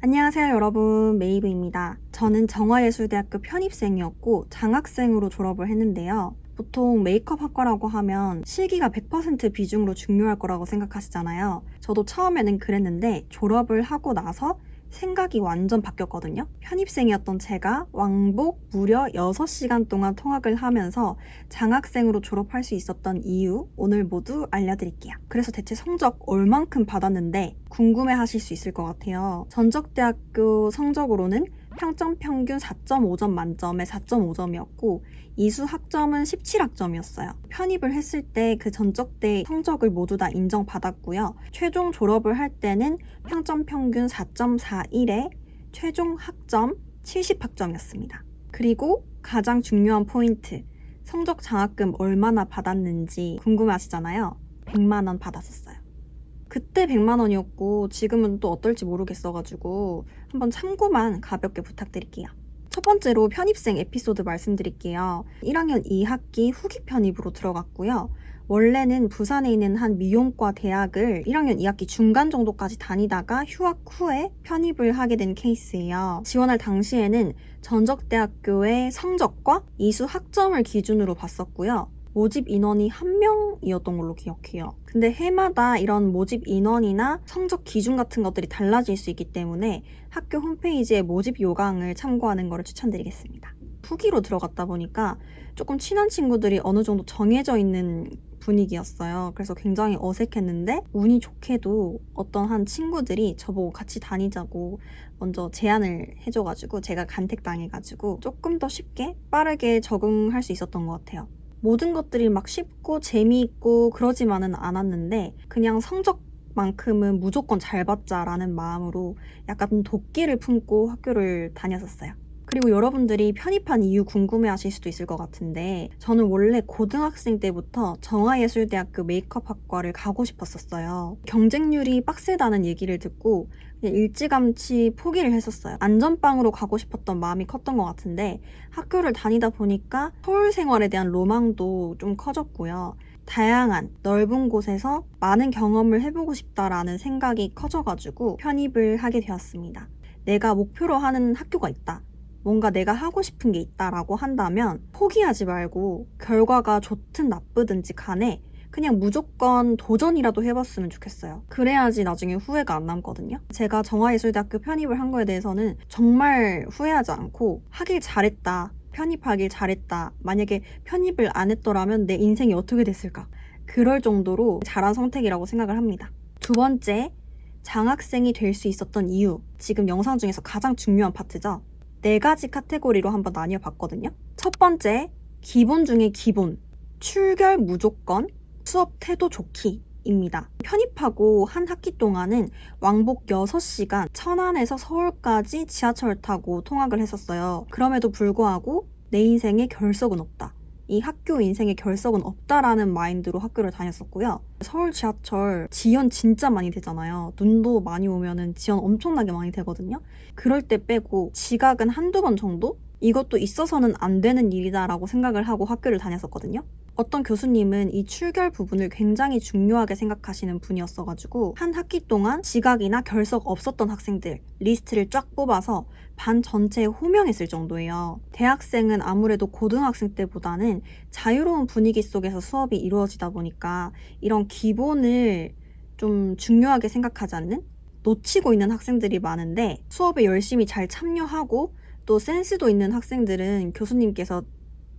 안녕하세요 여러분, 메이브입니다. 저는 정화예술대학교 편입생이었고 장학생으로 졸업을 했는데요. 보통 메이크업 학과라고 하면 실기가 100% 비중으로 중요할 거라고 생각하시잖아요. 저도 처음에는 그랬는데 졸업을 하고 나서 생각이 완전 바뀌었거든요. 편입생이었던 제가 왕복 무려 6시간 동안 통학을 하면서 장학생으로 졸업할 수 있었던 이유 오늘 모두 알려드릴게요. 그래서 대체 성적 얼만큼 받았는데 궁금해 하실 수 있을 것 같아요. 전적대학교 성적으로는 평점 평균 4.5점 만점에 4.5점이었고 이수 학점은 17학점이었어요. 편입을 했을 때 그 전적대 성적을 모두 다 인정받았고요. 최종 졸업을 할 때는 평점 평균 4.41에 최종 학점 70학점이었습니다. 그리고 가장 중요한 포인트, 성적 장학금 얼마나 받았는지 궁금해하시잖아요. 100만 원 받았었어요. 그때 100만 원이었고 지금은 또 어떨지 모르겠어가지고 한번 참고만 가볍게 부탁드릴게요. 첫 번째로 편입생 에피소드 말씀드릴게요. 1학년 2학기 후기 편입으로 들어갔고요. 원래는 부산에 있는 한 미용과 대학을 1학년 2학기 중간 정도까지 다니다가 휴학 후에 편입을 하게 된 케이스예요. 지원할 당시에는 전적대학교의 성적과 이수 학점을 기준으로 봤었고요. 모집 인원이 1명이었던 걸로 기억해요. 근데 해마다 이런 모집 인원이나 성적 기준 같은 것들이 달라질 수 있기 때문에 학교 홈페이지의 모집 요강을 참고하는 것을 추천드리겠습니다. 후기로 들어갔다 보니까 조금 친한 친구들이 어느 정도 정해져 있는 분위기였어요. 그래서 굉장히 어색했는데 운이 좋게도 어떤 한 친구들이 저보고 같이 다니자고 먼저 제안을 해줘가지고 제가 간택당해가지고 조금 더 쉽게 빠르게 적응할 수 있었던 것 같아요. 모든 것들이 막 쉽고 재미있고 그러지만은 않았는데 그냥 성적만큼은 무조건 잘 받자라는 마음으로 약간 도끼를 품고 학교를 다녔었어요. 그리고 여러분들이 편입한 이유 궁금해하실 수도 있을 것 같은데 저는 원래 고등학생 때부터 정화예술대학교 메이크업학과를 가고 싶었었어요. 경쟁률이 빡세다는 얘기를 듣고 그냥 일찌감치 포기를 했었어요. 안전빵으로 가고 싶었던 마음이 컸던 것 같은데 학교를 다니다 보니까 서울 생활에 대한 로망도 좀 커졌고요. 다양한 넓은 곳에서 많은 경험을 해보고 싶다라는 생각이 커져가지고 편입을 하게 되었습니다. 내가 목표로 하는 학교가 있다. 뭔가 내가 하고 싶은 게 있다라고 한다면 포기하지 말고 결과가 좋든 나쁘든지 간에 그냥 무조건 도전이라도 해봤으면 좋겠어요. 그래야지 나중에 후회가 안 남거든요. 제가 정화예술대학교 편입을 한 거에 대해서는 정말 후회하지 않고 하길 잘했다. 편입하길 잘했다. 만약에 편입을 안 했더라면 내 인생이 어떻게 됐을까? 그럴 정도로 잘한 선택이라고 생각을 합니다. 두 번째, 장학생이 될 수 있었던 이유. 지금 영상 중에서 가장 중요한 파트죠. 4가지 카테고리로 한번 나뉘어 봤거든요. 첫 번째, 기본 중에 기본. 출결 무조건, 수업 태도 좋기입니다. 편입하고 한 학기 동안은 왕복 6시간 천안에서 서울까지 지하철 타고 통학을 했었어요. 그럼에도 불구하고 내 인생에 결석은 없다. 이 학교 인생에 결석은 없다라는 마인드로 학교를 다녔었고요. 서울 지하철 지연 진짜 많이 되잖아요. 눈도 많이 오면은 지연 엄청나게 많이 되거든요. 그럴 때 빼고 지각은 한두 번 정도? 이것도 있어서는 안 되는 일이다라고 생각을 하고 학교를 다녔었거든요. 어떤 교수님은 이 출결 부분을 굉장히 중요하게 생각하시는 분이었어가지고 한 학기 동안 지각이나 결석 없었던 학생들 리스트를 쫙 뽑아서 반 전체에 호명했을 정도예요. 대학생은 아무래도 고등학생 때보다는 자유로운 분위기 속에서 수업이 이루어지다 보니까 이런 기본을 좀 중요하게 생각하지 않는? 놓치고 있는 학생들이 많은데 수업에 열심히 잘 참여하고 또 센스도 있는 학생들은 교수님께서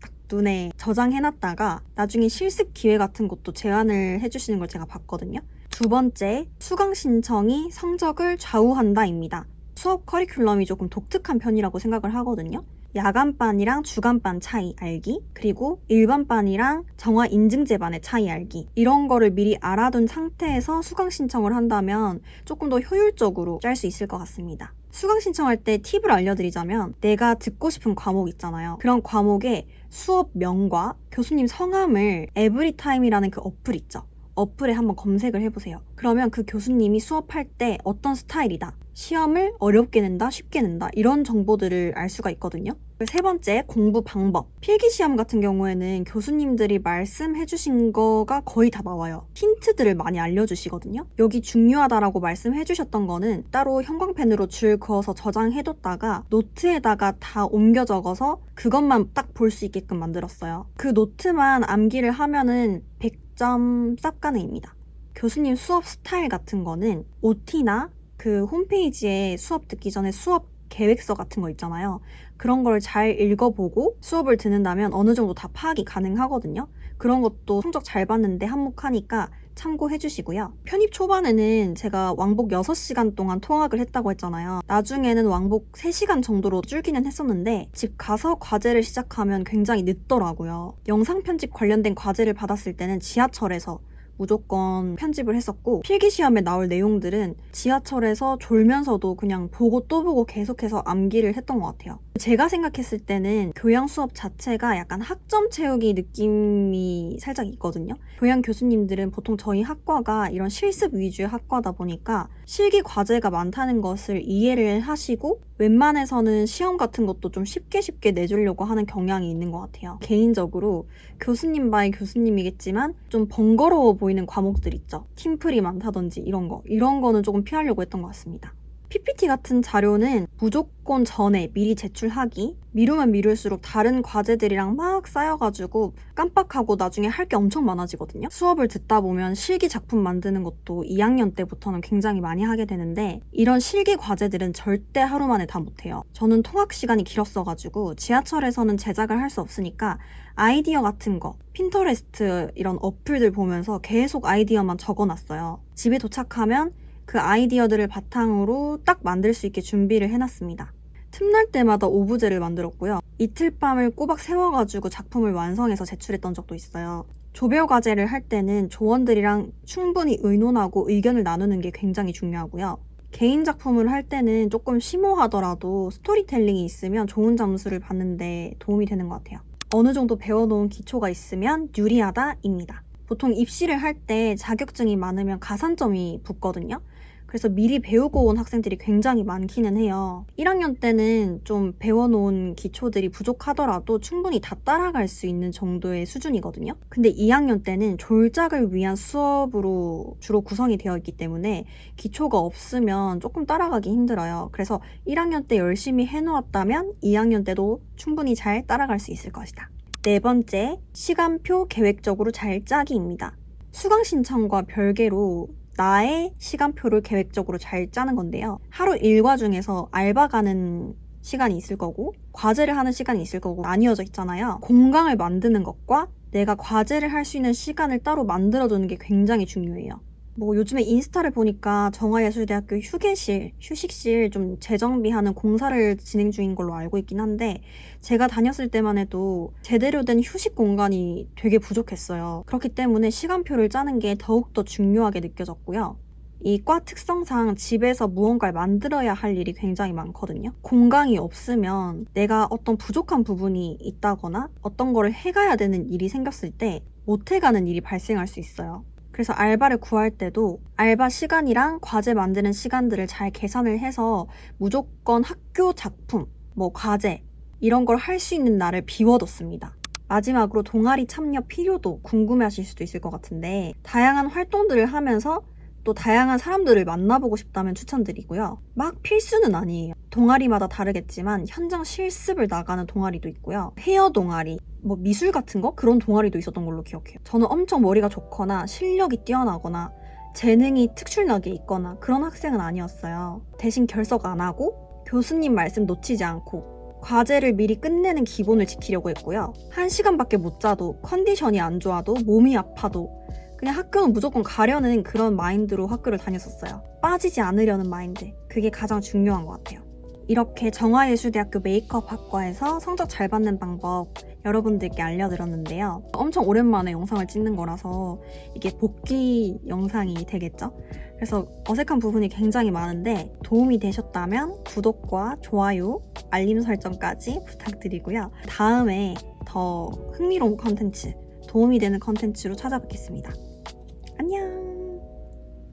딱 눈에 저장해놨다가 나중에 실습 기회 같은 것도 제안을 해주시는 걸 제가 봤거든요. 두 번째, 수강 신청이 성적을 좌우한다입니다. 수업 커리큘럼이 조금 독특한 편이라고 생각을 하거든요. 야간반이랑 주간반 차이 알기, 그리고 일반반이랑 정화 인증제반의 차이 알기, 이런 거를 미리 알아둔 상태에서 수강 신청을 한다면 조금 더 효율적으로 짤 수 있을 것 같습니다. 수강 신청할 때 팁을 알려드리자면 내가 듣고 싶은 과목 있잖아요. 그런 과목의 수업명과 교수님 성함을 에브리타임이라는 그 어플 있죠. 어플에 한번 검색을 해보세요. 그러면 그 교수님이 수업할 때 어떤 스타일이다. 시험을 어렵게 낸다, 쉽게 낸다 이런 정보들을 알 수가 있거든요. 세 번째, 공부 방법. 필기시험 같은 경우에는 교수님들이 말씀해 주신 거가 거의 다 나와요. 힌트들을 많이 알려주시거든요. 여기 중요하다라고 말씀해 주셨던 거는 따로 형광펜으로 줄 그어서 저장해뒀다가 노트에다가 다 옮겨 적어서 그것만 딱 볼 수 있게끔 만들었어요. 그 노트만 암기를 하면은 100점 쌉 가능입니다. 교수님 수업 스타일 같은 거는 OT나 그 홈페이지에 수업 듣기 전에 수업 계획서 같은 거 있잖아요. 그런 걸 잘 읽어보고 수업을 듣는다면 어느 정도 다 파악이 가능하거든요. 그런 것도 성적 잘 봤는데 한몫하니까 참고해 주시고요. 편입 초반에는 제가 왕복 6시간 동안 통학을 했다고 했잖아요. 나중에는 왕복 3시간 정도로 줄기는 했었는데 집 가서 과제를 시작하면 굉장히 늦더라고요. 영상 편집 관련된 과제를 받았을 때는 지하철에서 무조건 편집을 했었고 필기시험에 나올 내용들은 지하철에서 졸면서도 그냥 보고 또 보고 계속해서 암기를 했던 것 같아요. 제가 생각했을 때는 교양 수업 자체가 약간 학점 채우기 느낌이 살짝 있거든요. 교양 교수님들은 보통 저희 학과가 이런 실습 위주의 학과다 보니까 실기 과제가 많다는 것을 이해를 하시고 웬만해서는 시험 같은 것도 좀 쉽게 내주려고 하는 경향이 있는 것 같아요. 개인적으로 교수님 바이 교수님이겠지만 좀 번거로워 보이는 과목들 있죠. 팀플이 많다든지 이런 거는 조금 피하려고 했던 것 같습니다. PPT 같은 자료는 무조건 전에 미리 제출하기. 미루면 미룰수록 다른 과제들이랑 막 쌓여가지고 깜빡하고 나중에 할 게 엄청 많아지거든요. 수업을 듣다 보면 실기 작품 만드는 것도 2학년 때부터는 굉장히 많이 하게 되는데 이런 실기 과제들은 절대 하루 만에 다 못해요. 저는 통학 시간이 길었어가지고 지하철에서는 제작을 할 수 없으니까 아이디어 같은 거, 핀터레스트 이런 어플들 보면서 계속 아이디어만 적어놨어요. 집에 도착하면 그 아이디어들을 바탕으로 딱 만들 수 있게 준비를 해놨습니다. 틈날 때마다 오브제를 만들었고요. 이틀 밤을 꼬박 세워가지고 작품을 완성해서 제출했던 적도 있어요. 조별 과제를 할 때는 조원들이랑 충분히 의논하고 의견을 나누는 게 굉장히 중요하고요. 개인 작품을 할 때는 조금 심오하더라도 스토리텔링이 있으면 좋은 점수를 받는데 도움이 되는 것 같아요. 어느 정도 배워놓은 기초가 있으면 유리하다입니다. 보통 입시를 할 때 자격증이 많으면 가산점이 붙거든요. 그래서 미리 배우고 온 학생들이 굉장히 많기는 해요. 1학년 때는 좀 배워놓은 기초들이 부족하더라도 충분히 다 따라갈 수 있는 정도의 수준이거든요. 근데 2학년 때는 졸작을 위한 수업으로 주로 구성이 되어 있기 때문에 기초가 없으면 조금 따라가기 힘들어요. 그래서 1학년 때 열심히 해놓았다면 2학년 때도 충분히 잘 따라갈 수 있을 것이다. 네 번째, 시간표 계획적으로 잘 짜기입니다. 수강 신청과 별개로 나의 시간표를 계획적으로 잘 짜는 건데요. 하루 일과 중에서 알바 가는 시간이 있을 거고 과제를 하는 시간이 있을 거고 나뉘어져 있잖아요. 공강을 만드는 것과 내가 과제를 할 수 있는 시간을 따로 만들어두는 게 굉장히 중요해요. 요즘에 인스타를 보니까 정화예술대학교 휴식실 좀 재정비하는 공사를 진행 중인 걸로 알고 있긴 한데 제가 다녔을 때만 해도 제대로 된 휴식 공간이 되게 부족했어요. 그렇기 때문에 시간표를 짜는 게 더욱더 중요하게 느껴졌고요. 이 과 특성상 집에서 무언가를 만들어야 할 일이 굉장히 많거든요. 공강이 없으면 내가 어떤 부족한 부분이 있다거나 어떤 거를 해가야 되는 일이 생겼을 때 못 해가는 일이 발생할 수 있어요. 그래서 알바를 구할 때도 알바 시간이랑 과제 만드는 시간들을 잘 계산을 해서 무조건 학교 작품, 과제 이런 걸 할 수 있는 날을 비워뒀습니다. 마지막으로 동아리 참여 필요도 궁금해하실 수도 있을 것 같은데 다양한 활동들을 하면서 또 다양한 사람들을 만나보고 싶다면 추천드리고요. 막 필수는 아니에요. 동아리마다 다르겠지만 현장 실습을 나가는 동아리도 있고요. 헤어 동아리, 미술 같은 거? 그런 동아리도 있었던 걸로 기억해요. 저는 엄청 머리가 좋거나 실력이 뛰어나거나 재능이 특출나게 있거나 그런 학생은 아니었어요. 대신 결석 안 하고 교수님 말씀 놓치지 않고 과제를 미리 끝내는 기본을 지키려고 했고요. 1시간밖에 못 자도 컨디션이 안 좋아도 몸이 아파도 그냥 학교는 무조건 가려는 그런 마인드로 학교를 다녔었어요. 빠지지 않으려는 마인드. 그게 가장 중요한 것 같아요. 이렇게 정화예술대학교 메이크업학과에서 성적 잘 받는 방법 여러분들께 알려드렸는데요. 엄청 오랜만에 영상을 찍는 거라서 이게 복귀 영상이 되겠죠? 그래서 어색한 부분이 굉장히 많은데 도움이 되셨다면 구독과 좋아요, 알림 설정까지 부탁드리고요. 다음에 더 흥미로운 컨텐츠, 도움이 되는 컨텐츠로 찾아뵙겠습니다. 안녕!